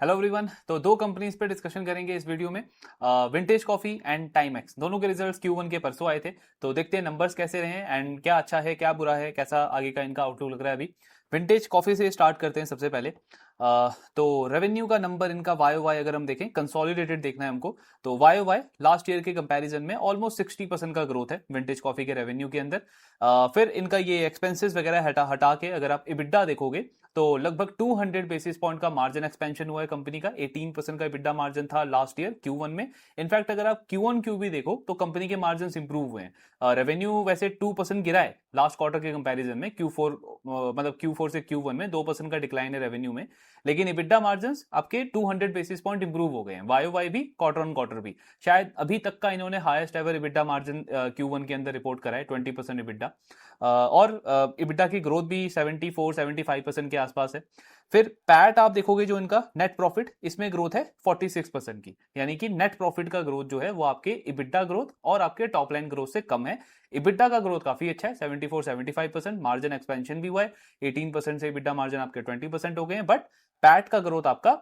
Hello everyone. तो दो companies पे डिस्कशन करेंगे इस वीडियो में, विंटेज कॉफी एंड टाइमेक्स। दोनों के रिजल्ट्स Q1 के परसों आए थे, तो देखते हैं नंबर्स कैसे रहे एंड क्या अच्छा है क्या बुरा है, कैसा आगे का इनका आउटलुक लग रहा है। अभी विंटेज कॉफी से स्टार्ट करते हैं सबसे पहले। तो रेवेन्यू का नंबर इनका वाई वाई अगर हम देखें, कंसोलिडेटेड देखना है हमको, तो वाई वाई लास्ट ईयर के कंपैरिजन में ऑलमोस्ट 60% का ग्रोथ है विंटेज कॉफी के रेवेन्यू के अंदर। फिर इनका ये एक्सपेंसेस वगैरह हटा हटा के अगर आप इबिड्डा देखोगे तो लगभग 200 बेसिस पॉइंट का मार्जिन एक्सपेंशन हुआ है कंपनी का। 18% का इबिड्डा मार्जिन था लास्ट ईयर Q1 में। इनफैक्ट अगर आप Q1 भी देखो तो कंपनी के मार्जिन इंप्रूव हुए हैं। रेवेन्यू वैसे 2% गिरा है लास्ट क्वार्टर के कंपैरिजन में। Q4 मतलब Q4 से Q1 में 2% का डिक्लाइन है रेवेन्यू में, लेकिन इबिड्डा मार्जिन आपके 200 बेसिस पॉइंट इंप्रूव हो गए हैं, वाई वाई भी क्वार्टर ऑन क्वार्टर भी। शायद अभी तक का इन्होंने हाईएस्ट एवर इबिड्डा मार्जिन Q1 के अंदर रिपोर्ट करा है, 20% इबिड्डा। और इबिड्डा की ग्रोथ भी 74-75% के आसपास है। फिर पैट आप देखोगे जो इनका नेट प्रॉफिट, इसमें ग्रोथ है 46% की, यानी कि नेट प्रॉफिट का ग्रोथ जो है वो आपके इबिड्डा ग्रोथ और आपके टॉप लाइन ग्रोथ से कम है। इबिड्डा का ग्रोथ काफी अच्छा है, 74-75%। मार्जिन एक्सपेंशन भी हुआ है, 18% से इबिड्डा मार्जिन आपके 20% हो गए हैं, बट पैट का ग्रोथ आपका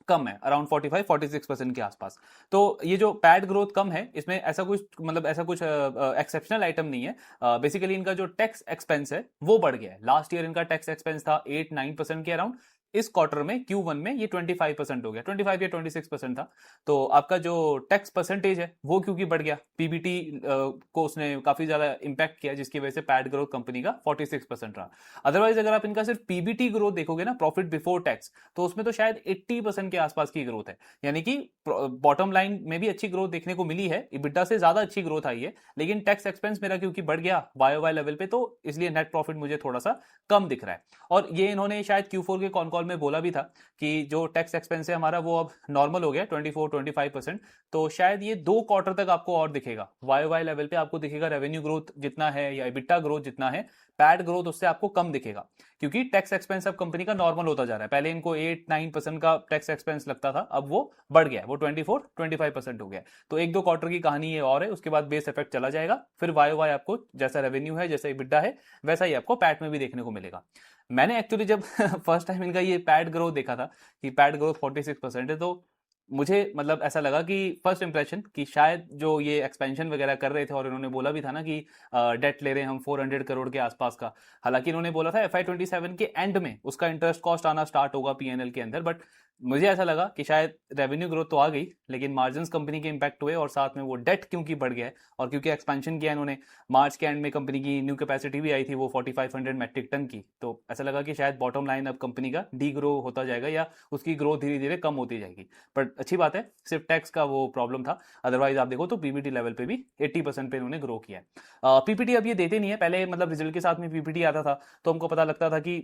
कम है, अराउंड 45-46% के आसपास। तो ये जो पैड ग्रोथ कम है, इसमें ऐसा कुछ मतलब ऐसा कुछ एक्सेप्शनल आइटम नहीं है। बेसिकली इनका जो टैक्स एक्सपेंस है वो बढ़ गया है। लास्ट ईयर इनका टैक्स एक्सपेंस था 8-9% के अराउंड। इस क्वार्टर में Q1 में ये 25% हो गया, 25 या 26% था। तो आपका जो टैक्स परसेंटेज है वो क्योंकि बढ़ गया, पीबीटी को उसने काफी ज्यादा इंपैक्ट किया, जिसकी वजह से पैड ग्रोथ कंपनी का 46% रहा। अदरवाइज अगर आप इनका सिर्फ पीबीटी ग्रोथ देखोगे ना, प्रॉफिट बिफोर टैक्स, तो उसमें तो शायद 80% के आसपास की ग्रोथ है। यानी कि बॉटम लाइन में भी अच्छी ग्रोथ देखने को मिली है, इबिड्डा से ज्यादा अच्छी ग्रोथ आई है, लेकिन टैक्स एक्सपेंस मेरा क्योंकि बढ़ गया वाई वाई लेवल पे, तो इसलिए नेट प्रॉफिट मुझे थोड़ा सा कम दिख रहा है। और ये इन्होंने शायद Q4 के कॉन कॉल में बोला भी था कि जो टैक्स एक्सपेंस है हमारा वो अब नॉर्मल हो गया 24-25%। तो शायद ये 2 क्वार्टर तक आपको और दिखेगा, वाई वाई लेवल पे आपको दिखेगा रेवेन्यू ग्रोथ जितना है या इबिड्डा ग्रोथ जितना है, पैड ग्रोथ उससे आपको कम दिखेगा, क्योंकि टैक्स एक्सपेंस अब कंपनी का नॉर्मल होता जा रहा है। पहले इनको 8-9% का टैक्स एक्सपेंस लगता था, अब वो बढ़ गया, वो 24-25% हो गया। तो 1-2 क्वार्टर की कहानी ये और है, उसके बाद बेस इफेक्ट चला जाएगा, फिर वाई वाई आपको जैसा रेवेन्यू है जैसा इबिड्डा है वैसा ही आपको पैट में भी देखने को मिलेगा। मैंने एक्चुअली जब फर्स्ट टाइम इनका ये पैट ग्रोथ देखा था कि पैट ग्रोथ 46% है, तो मुझे मतलब ऐसा लगा कि फर्स्ट इंप्रेशन कि शायद जो ये एक्सपेंशन वगैरह कर रहे थे, और इन्होंने बोला भी था ना कि डेट ले रहे हैं हम 400 करोड़ के आसपास का। हालांकि इन्होंने बोला था FY27 के एंड में उसका इंटरेस्ट कॉस्ट आना स्टार्ट होगा पीएनएल के अंदर, बट मुझे ऐसा लगा कि शायद रेवेन्यू ग्रोथ तो आ गई, लेकिन मार्जिन कंपनी के इंपैक्ट हुए, और साथ में वो डेट क्योंकि बढ़ गया है और क्योंकि एक्सपेंशन किया इन्होंने। मार्च के एंड में कंपनी की न्यू कैपेसिटी भी आई थी वो 4500 मेट्रिक टन की, तो ऐसा लगा कि शायद बॉटम लाइन अब कंपनी का डी ग्रो होता जाएगा या उसकी ग्रोथ धीरे धीरे कम होती जाएगी। बट अच्छी बात है, सिर्फ टैक्स का वो प्रॉब्लम था, अदरवाइज आप देखो तो पीपीटी लेवल पे भी 80% पे इन्होंने ग्रो किया है। पीपीटी अब ये देते नहीं है, पहले मतलब रिजल्ट के साथ में पीपीटी आता था तो हमको पता लगता था कि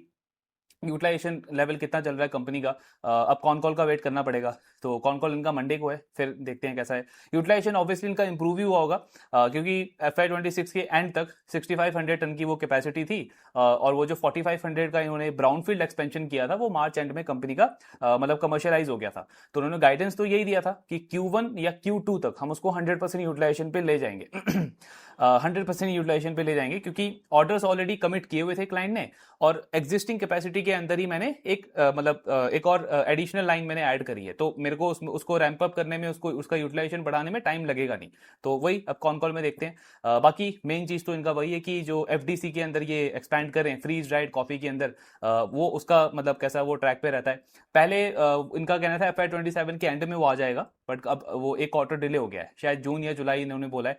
यूटिलाइजेशन लेवल कितना चल रहा है कंपनी का। अब कॉन कॉल का वेट करना पड़ेगा, तो कॉन कॉल इनका मंडे को है, फिर देखते हैं कैसा है। यूटिलाइजेशन ऑब्वियसली इनका इंप्रूव ही हुआ होगा, क्योंकि FY26 के एंड तक 6500 टन की वो कैपेसिटी थी, और वो जो 4500 का इन्होंने ब्राउनफील्ड एक्सपेंशन किया था वो मार्च एंड में कंपनी का मतलब कमर्शियलाइज हो गया था। तो उन्होंने गाइडेंस तो यही दिया था कि Q1 या Q2 तक हम उसको 100% यूटिलाइजेशन पे ले जाएंगे 100% यूटिलाइजेशन पे ले जाएंगे, क्योंकि ऑर्डर्स ऑलरेडी कमिट किए हुए थे क्लाइंट ने, और एग्जिस्टिंग कैपेसिटी के अंदर ही मैंने एक मतलब एक और एडिशनल लाइन मैंने ऐड करी है, तो मेरे को उसको रैंप अप करने में, उसको उसका यूटिलाइजेशन बढ़ाने में टाइम लगेगा नहीं। तो वही अब कॉन कॉल में देखते हैं। बाकी मेन चीज तो इनका वही है कि जो FDC के अंदर ये एक्सपैंड करें फ्रीज ड्राइड कॉफी के अंदर, वो उसका मतलब कैसा वो ट्रैक पे रहता है। पहले इनका कहना था FY27 के एंड में वो आ जाएगा, बट अब वो 1 क्वार्टर डिले हो गया है, शायद जून या जुलाई इन्होंने बोला है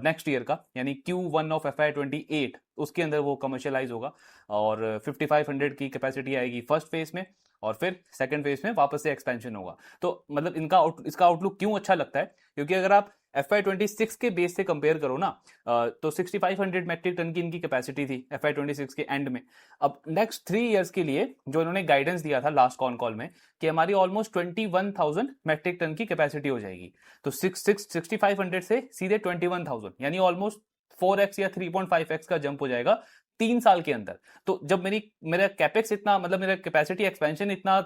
नेक्स्ट ईयर का, यानी Q1 ऑफ FY28 उसके अंदर वो कमर्शियलाइज होगा, और 5500 की कैपेसिटी आएगी फर्स्ट फेज में, और फिर सेकंड फेज में वापस से एक्सपेंशन होगा। तो मतलब इसका आउटलुक क्यों अच्छा लगता है, क्योंकि अगर आप FY26 के बेस से कंपेयर करो ना, तो 6500 मेट्रिक टन की इनकी कैपेसिटी थी FY26 के एंड में। अब नेक्स्ट 3 इयर्स के लिए जो इन्होंने गाइडेंस दिया था लास्ट कॉन कॉल में कि हमारी ऑलमोस्ट 21,000 मेट्रिक टन की कैपेसिटी हो जाएगी, तो 6500 से सीधे 21,000, यानी ऑलमोस्ट 4x या 3.5x का जंप हो जाएगा 3 साल के अंदर। तो जब मेरा कैपेक्स इतना, मतलब मेरा कैपेसिटी एक्सपेंशन इतना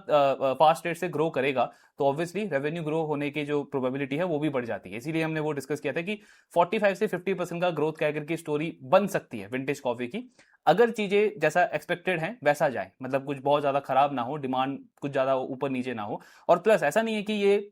फास्ट रेट से ग्रो करेगा, तो ऑब्वियसली रेवेन्यू ग्रो होने की जो प्रोबेबिलिटी है वो भी बढ़ जाती है। इसीलिए हमने वो डिस्कस किया था कि 45 से 50% का ग्रोथ कैगर की स्टोरी बन सकती है विंटेज कॉफी की, अगर चीजें जैसा एक्सपेक्टेड है वैसा जाए, मतलब कुछ बहुत ज्यादा खराब ना हो, डिमांड कुछ ज्यादा ऊपर नीचे ना हो। और प्लस ऐसा नहीं है कि ये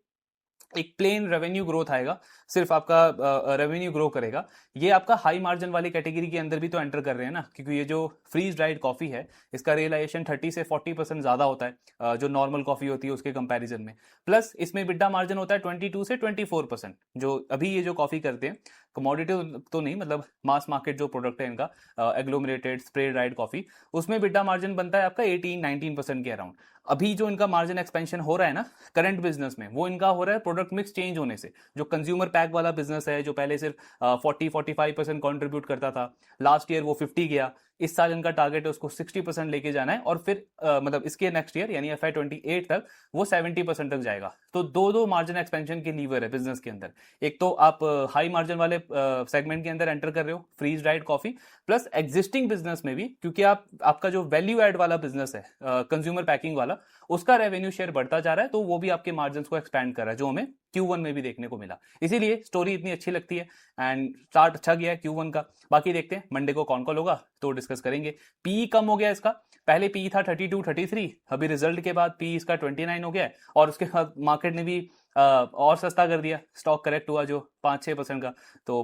एक प्लेन रेवेन्यू ग्रोथ आएगा, सिर्फ आपका रेवेन्यू ग्रो करेगा, ये आपका हाई मार्जिन वाली कैटेगरी के अंदर भी तो एंटर कर रहे हैं ना, क्योंकि ये जो फ्रीज ड्राइड कॉफी है इसका रियलाइजेशन 30 से 40% ज्यादा होता है जो नॉर्मल कॉफी होती है उसके कंपैरिजन में। प्लस इसमें बिड्डा मार्जिन होता है 22 से 24%। जो अभी ये जो कॉफी करते हैं कमोडिटी तो नहीं, मतलब मास मार्केट जो प्रोडक्ट है इनका एग्लोमरेटेड स्प्रे ड्राइड कॉफी, उसमें बिड्डा मार्जिन बनता है आपका 18-19% के अराउंड। अभी जो इनका मार्जिन एक्सपेंशन हो रहा है ना करंट बिजनेस में, वो इनका हो रहा है प्रोडक्ट मिक्स चेंज होने से। जो कंज्यूमर पैक वाला बिजनेस है जो पहले सिर्फ 40-45% कॉन्ट्रीब्यूट करता था, लास्ट ईयर वो 50 गया, इस साल इनका टारगेट है उसको 60% लेके जाना है, और फिर मतलब इसके नेक्स्ट ईयर यानी FY28 तक वो 70% तक जाएगा। तो दो मार्जिन एक्सपेंशन के लीवर है बिजनेस के अंदर। एक तो आप हाई मार्जिन वाले सेगमेंट के अंदर एंटर कर रहे हो freeze dried coffee, plus existing business में भी, क्योंकि आपका जो वैल्यू एड वाला बिजनेस है कंज्यूमर पैकिंग वाला, उसका रेवेन्यू शेयर बढ़ता जा रहा है, तो वो भी आपके मार्जिन को एक्सपैंड कर रहा है, जो हमें Q1 में भी देखने को मिला। इसीलिए स्टोरी इतनी अच्छी लगती है एंड स्टार्ट अच्छा गया है Q1 का। बाकी देखते हैं मंडे को कौन कॉल होगा तो डिस्कस करेंगे। पीई कम हो गया इसका, पहले पीई था 32-33, अभी रिजल्ट के बाद पीई इसका 29 हो गया है, और उसके बाद मार्केट ने भी और सस्ता कर दिया, स्टॉक करेक्ट हुआ जो 5-6% का। तो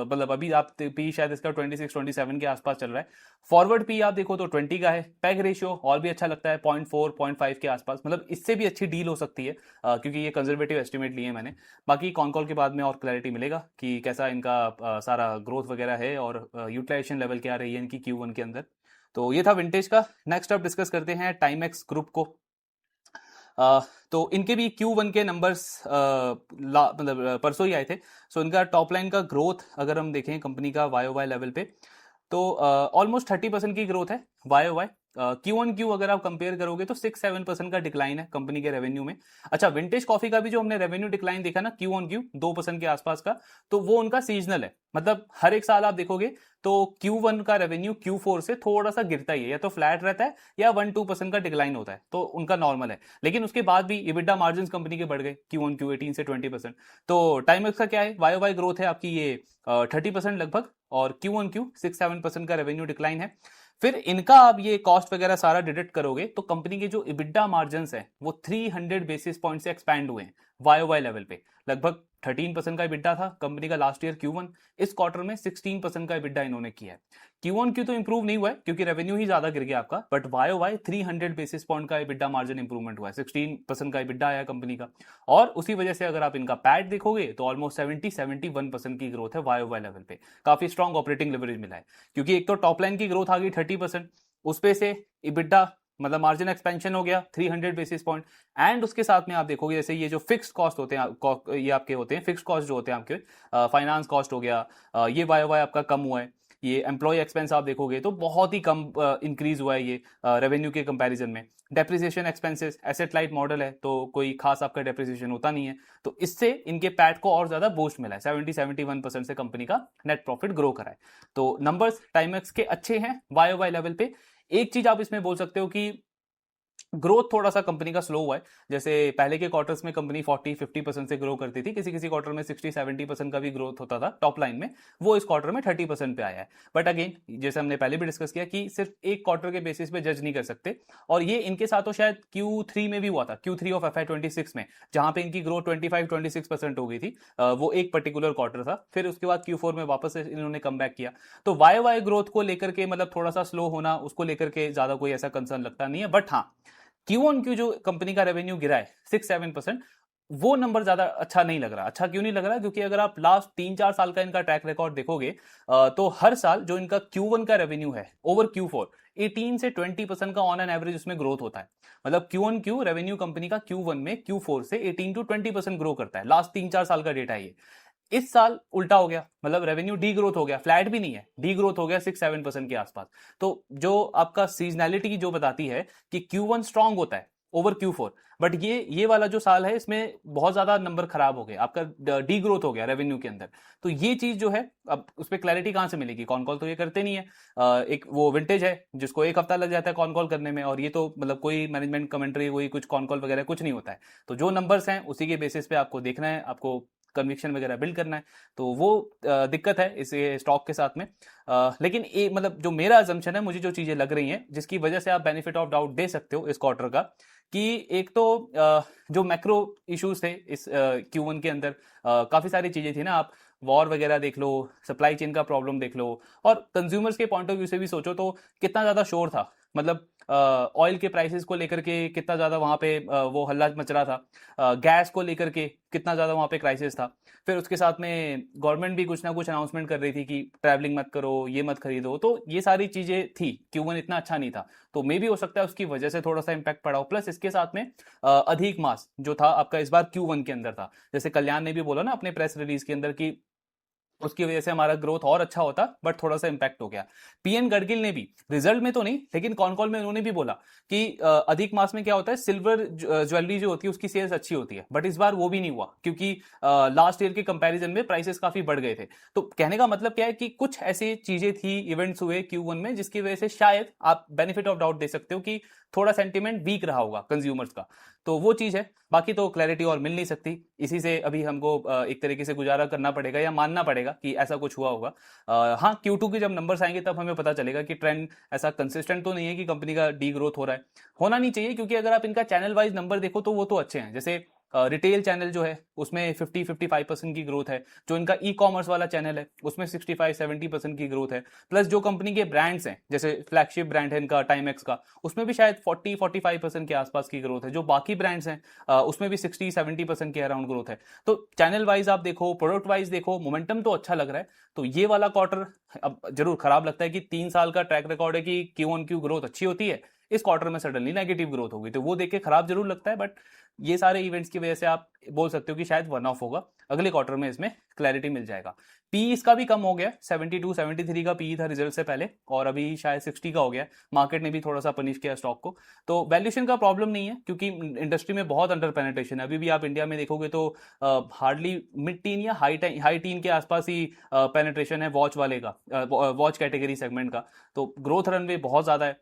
मतलब अभी आप पी शायद इसका 26-27 के आसपास चल रहा है। फॉरवर्ड पी आप देखो तो 20 का है। पैग रेशियो और भी अच्छा लगता है 0.4-0.5 के आसपास, मतलब इससे भी अच्छी डील हो सकती है क्योंकि ये कंजर्वेटिव एस्टिमेट लिए मैंने। बाकी कॉन कॉल के बाद में और क्लैरिटी मिलेगा कि कैसा इनका सारा ग्रोथ वगैरह है और यूटिलाइजेशन लेवल क्या रही है इनकी Q1 के अंदर। तो ये था विंटेज का। नेक्स्ट अब डिस्कस करते हैं टाइमेक्स ग्रुप को। तो इनके भी Q1 के नंबर्स मतलब परसों ही आए थे। सो इनका टॉप लाइन का ग्रोथ अगर हम देखें कंपनी का YOY लेवल पे, तो ऑलमोस्ट 30% की ग्रोथ है YOY। Q1Q अगर आप कंपेयर करोगे तो 6-7% का डिक्लाइन है कंपनी के रेवेन्यू में। अच्छा, विंटेज कॉफी का भी जो हमने रेवेन्यू डिक्लाइन देखा ना Q1Q 2% के आसपास का, तो वो उनका सीजनल है, मतलब हर एक साल आप देखोगे तो Q1 का रेवेन्यू Q4 से थोड़ा सा गिरता ही है, या तो फ्लैट रहता है या 1-2% का डिक्लाइन होता है, तो उनका नॉर्मल है। लेकिन उसके बाद भी EBITDA मार्जिन कंपनी के बढ़ गए Q1Q 18 से 20%। तो टाइमेक्स का क्या है, YOY ग्रोथ है आपकी ये 30% लगभग, और Q1Q 6-7% का रेवेन्यू डिक्लाइन है। फिर इनका आप ये कॉस्ट वगैरह सारा डिडक्ट करोगे तो कंपनी के जो EBITDA मार्जिन्स है वो 300 बेसिस पॉइंट से एक्सपैंड हुए हैं YOY लेवल पे। लगभग 13% का EBITDA था कंपनी का लास्ट ईयर Q1, इस क्वार्टर में 16% का EBITDA इन्होंने किया है। Q1Q तो इंप्रूव नहीं हुआ है क्योंकि रेवेन्यू ही ज्यादा गिर गया आपका, बट YOY 300 बेसिस पॉइंट का EBITDA मार्जिन इंप्रूवमेंट हुआ है, 16% का EBITDA आया कंपनी का। और उसी वजह से अगर आप इनका पैट देखोगे तो ऑलमोस्ट 70-71% की ग्रोथ है YOY लेवल पे। काफी स्ट्रॉन्ग ऑपरेटिंग लेवरेज मिला है, क्योंकि एक तो टॉप लाइन की ग्रोथ आ गई 30%, उस पे से EBITDA मतलब मार्जिन एक्सपेंशन हो गया 300 बेसिस पॉइंट, एंड उसके साथ में आप देखोगे जैसे ये जो फिक्स्ड कॉस्ट होते हैं, ये आपके होते हैं फिक्स्ड कॉस्ट जो होते हैं आपके, फाइनेंस कॉस्ट हो गया, ये YOY आपका कम हुआ है। ये एम्प्लॉय एक्सपेंस आप देखोगे तो बहुत ही कम इंक्रीज हुआ है ये रेवेन्यू के कंपैरिजन में। Depreciation expenses, asset light model है तो कोई खास आपका डेप्रिसिएशन होता नहीं है, तो इससे इनके पैट को और ज्यादा बूस्ट मिला है, 70-71% से कंपनी का नेट प्रॉफिट ग्रो करा है। तो नंबर्स टाइमेक्स के अच्छे हैं YOY लेवल पे। एक चीज आप इसमें बोल सकते हो कि ग्रोथ थोड़ा सा कंपनी का स्लो हुआ है। जैसे पहले के क्वार्टर्स में कंपनी 40-50% से ग्रो करती थी, किसी किसी क्वार्टर में 60-70% का भी ग्रोथ होता था टॉप लाइन में, वो इस क्वार्टर में 30% पे आया है। बट अगेन जैसे हमने पहले भी डिस्कस किया कि सिर्फ एक क्वार्टर के बेसिस पे जज नहीं कर सकते, और ये इनके साथ तो शायद Q3 में भी हुआ था, Q3 ऑफ FY26 में, जहां पे इनकी ग्रोथ 25-26% हो गई थी। वो एक पर्टिकुलर क्वार्टर था, फिर उसके बाद Q4 में वापस इन्होंने कम बैक किया। तो YOY ग्रोथ को लेकर के मतलब थोड़ा सा स्लो होना, उसको लेकर के ज्यादा कोई ऐसा कंसर्न लगता नहीं है। बट हाँ, Q1Q जो कंपनी का रेवेन्यू गिरा है 6-7%, वो नंबर ज्यादा अच्छा नहीं लग रहा। अच्छा क्यों नहीं लग रहा, क्योंकि अगर आप लास्ट 3-4 साल का इनका ट्रैक रिकॉर्ड देखोगे तो हर साल जो इनका Q1 का रेवेन्यू है ओवर Q4 18 से 20% का ऑन एन एवरेज उसमें ग्रोथ होता है। मतलब Q1Q रेवेन्यू कंपनी का Q1 में Q4 से 18-20% ग्रो करता है, लास्ट 3-4 साल का डेटा है। इस साल उल्टा हो गया, मतलब रेवेन्यू डी ग्रोथ हो गया, फ्लैट भी नहीं है, डी ग्रोथ हो गया 6-7% के आसपास। तो जो आपका सीजनैलिटी जो बताती है कि Q1 स्ट्रांग होता है, ओवर Q4। बट ये वाला जो साल है इसमें बहुत ज्यादा नंबर खराब हो गए, आपका डी ग्रोथ हो गया रेवेन्यू के अंदर। तो ये चीज जो है, अब उस पर क्लैरिटी कहाँ से मिलेगी, कॉन कॉल तो ये करते नहीं है। एक वो विंटेज है जिसको एक हफ्ता लग जाता है कॉन कॉल करने में, और ये तो मतलब कोई मैनेजमेंट कमेंट्री, वही कुछ कॉन कॉल वगैरह कुछ नहीं होता है। तो जो नंबर्स हैं उसी के बेसिस पे आपको देखना है, आपको कन्विक्शन वगैरह बिल्ड करना है। तो वो दिक्कत है इस स्टॉक के साथ में। लेकिन मतलब जो मेरा अजम्पशन है, मुझे जो चीजें लग रही हैं जिसकी वजह से आप बेनिफिट ऑफ डाउट दे सकते हो इस क्वार्टर का, कि एक तो जो मैक्रो इश्यूज थे इस Q1 के अंदर, काफी सारी चीजें थी ना, आप वॉर वगैरह देख लो, सप्लाई चेन का प्रॉब्लम देख लो, और कंज्यूमर्स के पॉइंट ऑफ व्यू से भी सोचो तो कितना ज्यादा शोर था। मतलब ऑयल के प्राइसेस को लेकर के कितना ज्यादा वहां पे वो हल्ला मच रहा था, गैस को लेकर के कितना ज्यादा वहां पे क्राइसिस था। फिर उसके साथ में गवर्नमेंट भी कुछ ना कुछ अनाउंसमेंट कर रही थी कि ट्रैवलिंग मत करो, ये मत खरीदो, तो ये सारी चीजें थी। Q1 इतना अच्छा नहीं था, तो मे भी हो सकता है उसकी वजह से थोड़ा सा इम्पैक्ट पड़ा हो। प्लस इसके साथ में अधिक मास जो था आपका इस बार Q1 के अंदर था, जैसे कल्याण ने भी बोला ना अपने प्रेस रिलीज के अंदर कि उसकी वजह से हमारा ग्रोथ और अच्छा होता, बट थोड़ा सा इंपैक्ट हो गया। पीएन गडगिल ने भी रिजल्ट में तो नहीं, लेकिन कॉन कॉल में उन्होंने भी बोला कि अधिक मास में क्या होता है, सिल्वर ज्वेलरी जो होती है उसकी सेल्स अच्छी होती है, बट इस बार वो भी नहीं हुआ क्योंकि लास्ट ईयर के कंपैरिजन में प्राइसेस काफी बढ़ गए थे। तो कहने का मतलब क्या है कि कुछ ऐसी चीजें थी, इवेंट्स हुए Q1 में, जिसकी वजह से शायद आप बेनिफिट ऑफ डाउट दे सकते हो कि थोड़ा सेंटिमेंट वीक रहा होगा कंज्यूमर्स का। तो वो चीज है, बाकी तो क्लैरिटी और मिल नहीं सकती। इसी से अभी हमको एक तरीके से गुजारा करना पड़ेगा या मानना पड़ेगा कि ऐसा कुछ हुआ होगा। हाँ, Q2 के जब नंबर्स आएंगे तब हमें पता चलेगा कि ट्रेंड ऐसा कंसिस्टेंट तो नहीं है कि कंपनी का डी ग्रोथ हो रहा है। होना नहीं चाहिए, क्योंकि अगर आप इनका चैनल वाइज नंबर देखो तो वो तो अच्छे हैं। जैसे रिटेल चैनल जो है उसमें 50-55% की ग्रोथ है, जो इनका ई कॉमर्स वाला चैनल है उसमें 65-70% की ग्रोथ है। प्लस जो कंपनी के ब्रांड्स हैं, जैसे फ्लैगशिप ब्रांड है इनका टाइमेक्स का, उसमें भी शायद 40-45% के आसपास की ग्रोथ है। जो बाकी ब्रांड्स हैं उसमें भी 60-70% के अराउंड ग्रोथ है। तो चैनल वाइज आप देखो, प्रोडक्ट वाइज देखो, मोमेंटम तो अच्छा लग रहा है। तो ये वाला क्वार्टर अब जरूर खराब लगता है कि 3 साल का ट्रैक रिकॉर्ड है कि Q1Q ग्रोथ अच्छी होती है, इस क्वार्टर में सडनली नेगेटिव ग्रोथ होगी, तो वो देख के खराब जरूर लगता है। बट ये सारे इवेंट्स की वजह से आप बोल सकते हो कि शायद वन ऑफ होगा। अगले क्वार्टर में इसमें क्लैरिटी मिल जाएगा। पी इसका भी कम हो गया, 72-73 का पी था रिजल्ट से पहले, और अभी शायद 60 का हो गया। मार्केट ने भी थोड़ा सा पनिश किया स्टॉक को। तो वैल्यूएशन का प्रॉब्लम नहीं है, क्योंकि इंडस्ट्री में बहुत अंडर पेनिट्रेशन है। अभी भी आप इंडिया में देखोगे तो हार्डली मिड टीन या हाई टीन के आसपास ही पेनिट्रेशन है वॉच वाले का, वॉच कैटेगरी सेगमेंट का। तो ग्रोथ रनवे बहुत ज्यादा है।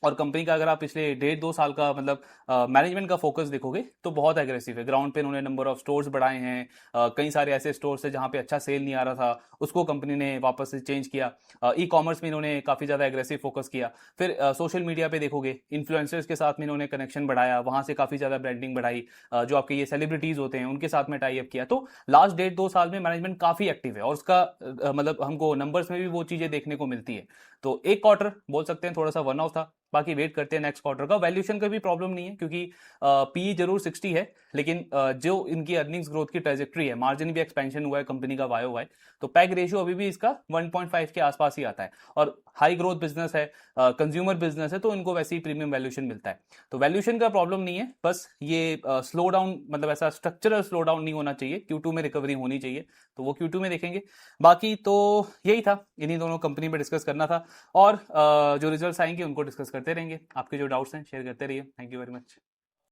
और कंपनी का अगर आप पिछले 1.5-2 साल का मतलब मैनेजमेंट का फोकस देखोगे तो बहुत एग्रेसिव है। ग्राउंड पे उन्होंने नंबर ऑफ स्टोर्स बढ़ाए हैं, कई सारे ऐसे स्टोर्स है जहां पे अच्छा सेल नहीं आ रहा था, उसको कंपनी ने वापस से चेंज किया। ई कॉमर्स में इन्होंने काफी ज्यादा एग्रेसिव फोकस किया। फिर सोशल मीडिया पे देखोगे, इन्फ्लुएंसर्स के साथ में इन्होंने कनेक्शन बढ़ाया, वहां से काफी ज्यादा ब्रांडिंग बढ़ाई। जो आपके ये सेलिब्रिटीज होते हैं उनके साथ में टाई अप किया। तो लास्ट 1.5-2 साल में मैनेजमेंट काफी एक्टिव है, और उसका मतलब हमको नंबर्स में भी वो चीजें देखने को मिलती है। तो एक क्वार्टर बोल सकते हैं थोड़ा सा वन ऑफ था, बाकी वेट करते हैं नेक्स्ट क्वार्टर का। वैल्यूएशन का भी प्रॉब्लम नहीं है, क्योंकि पी जरूर 60 है, लेकिन जो इनकी अर्निंग्स ग्रोथ की ट्रेजेक्ट्री है, मार्जिन भी एक्सपेंशन हुआ है कंपनी का वाई वाई, तो पैग रेशियो अभी भी इसका 1.5 के आसपास ही आता है। और हाई ग्रोथ बिजनेस है, कंज्यूमर बिजनेस है, तो इनको वैसे ही प्रीमियम वैल्यूएशन मिलता है। तो वैल्यूएशन का प्रॉब्लम नहीं है, बस ये स्लो डाउन, मतलब ऐसा स्ट्रक्चरल स्लो डाउन नहीं होना चाहिए। Q2 में रिकवरी होनी चाहिए, तो वो Q2 में देखेंगे। बाकी तो यही था, इन्हीं दोनों कंपनी पे डिस्कस करना था, और जो रिजल्ट्स आएंगे उनको डिस्कस करते रहेंगे। आपके जो डाउट्स हैं शेयर करते रहिए। Thank you very much.